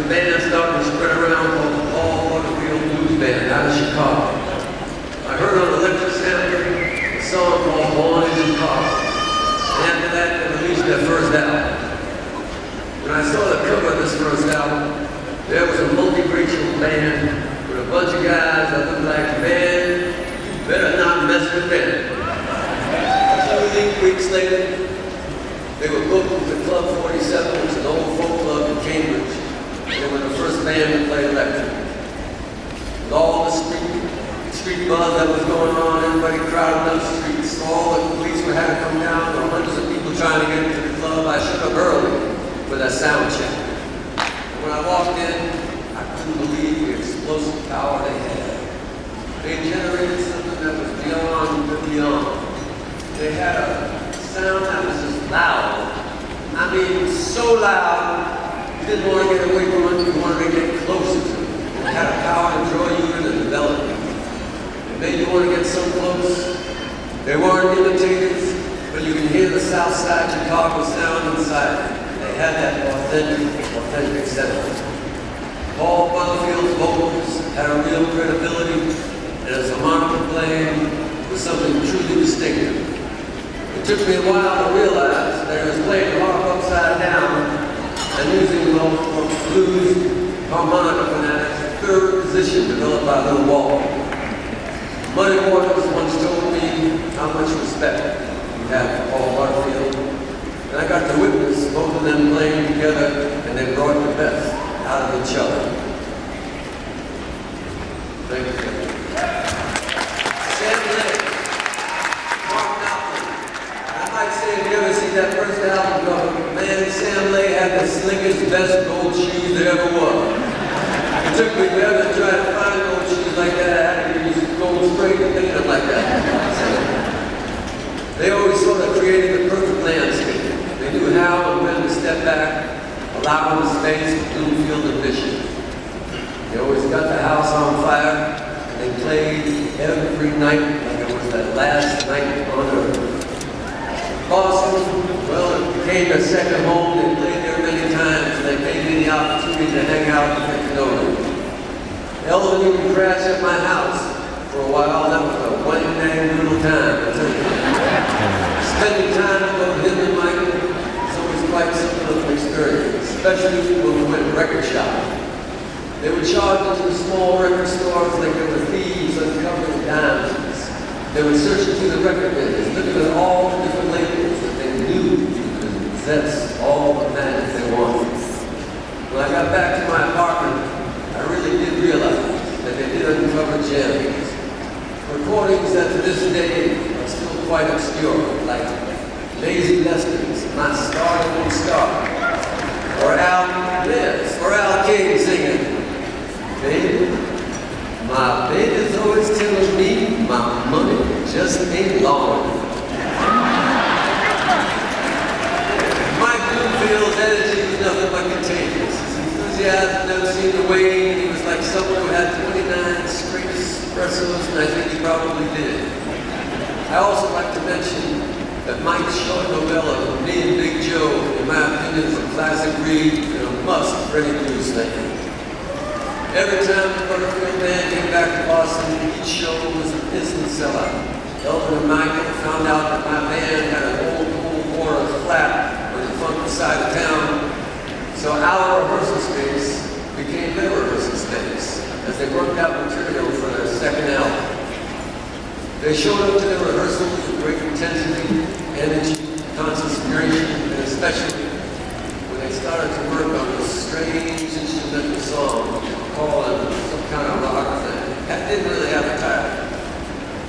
a band starting to spread around called the Butterfield Blues Band out of Chicago. I heard on electric sampler a song called Born in Chicago. And after that, they released their first album. When I saw the cover of this first album, there was a multiracial band with a bunch of guys that looked like, man, you better not mess with them. 2 weeks later, they were booked with the Club 47, which is an old folk club in Cambridge. They were the first band to play electric. With all the street buzz that was going on, everybody crowded up the streets, all the police had to come down, there were hundreds of people trying to get into the club. I showed up early for that sound check. When I walked in, I couldn't believe the explosive power they had. They generated something that was beyond the beyond. They had a sound that was just loud. I mean, so loud, you didn't want to get away from it, you wanted to get closer to it. It had a power to draw you in and develop you. It made you want to get so close. They weren't imitators, but you can hear the South Side Chicago sound inside. They had that authentic sound. Paul Butterfield's vocals had a real credibility, and his harmonica playing was something truly distinctive. It took me a while to realize that he was playing rock upside down and using the blues harmonica fanatics' third position developed by Little Walter. Muddy Waters once told me how much respect he had for Paul Butterfield, and I got to witness both of them playing together, and they brought the best out of each other. Thank you. If you ever see that first album cover, man, Sam Lay had the slickest, best gold shoes there ever was. It took me forever to try to find gold shoes like that. I had to use gold spray to paint them like that. They always sort of created the perfect landscape. They knew how and when to step back, allow them space for Bluefield and Bishop. They always got the house on fire, and they played every night like it was that last night on earth. Boston, well, it became their second home. They played there many times, and they gave me the opportunity to hang out and get to know them. Elvin even crashed at my house for a while. That was a one-dang little time, I tell you. Spending time with him and Michael was always quite something of an experience, especially when we went record shopping. They would charge into the small record stores like they were thieves uncovering diamonds. They would search into the record bins, looking at all the different labels that they knew you could possess all the magic they wanted. When I got back to my apartment, I really did realize that they did uncover gems. Recordings that to this day are still quite obscure, like Lazy Lester's My Star Star, or Al King singing, Baby, my baby's always telling me my money just ain't long. Mike Butterfield's energy was nothing but contagious. His enthusiasm never seemed to wane. He was like someone who had 29 straight espressos, and I think he probably did. I also like to mention that Mike's short novella, Me and Big Joe, in my opinion, is a classic read and a must for any blues fan. Every time the Butterfield band came back to Boston, each show was an instant sellout. Elvin and Michael found out that my band had an old quarter flat on the funky side of town, so our rehearsal space became their rehearsal space as they worked out material for their second album. They showed up to their rehearsals with great intensity, energy, concentration, and especially when they started to work on this strange instrumental song called some kind of rock thing. That didn't really have a title.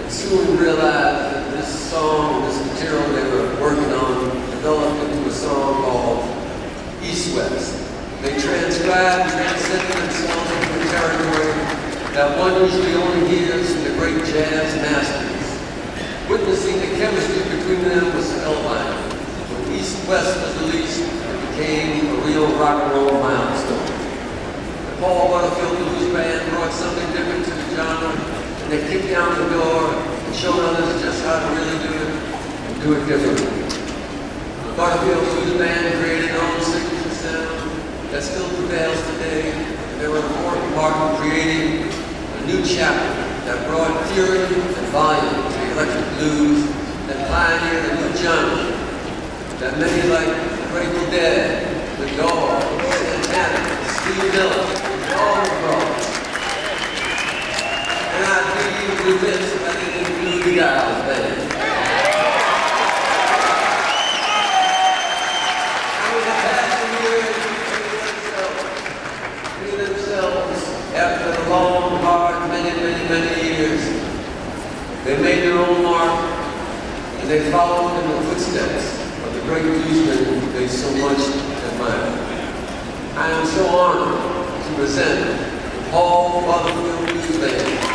And soon realized that this song, this material they were working on, developed into a song called East-West. They transcribed and transcended themselves into a territory that one usually only hears from the great jazz masters. Witnessing the chemistry between them was spellbinding. When East-West was released, it became a real rock and roll milestone. Paul Butterfield Blues Band brought something different to the genre, and they kicked down the door and showed others just how to really do it, and do it differently. The Butterfield Blues Band created their own signature sound that still prevails today chapter that brought fury and volume to the electric blues, that pioneered a new genre that many like the Grateful Dead, the Doors, Santana, Steve Miller, all brought. And I'd be remiss if I didn't include the Geils band. After the long, hard, many years, they made their own mark, and they followed in the footsteps of the great bluesmen they so much admire. I am so honored to present the Butterfield Blues Band.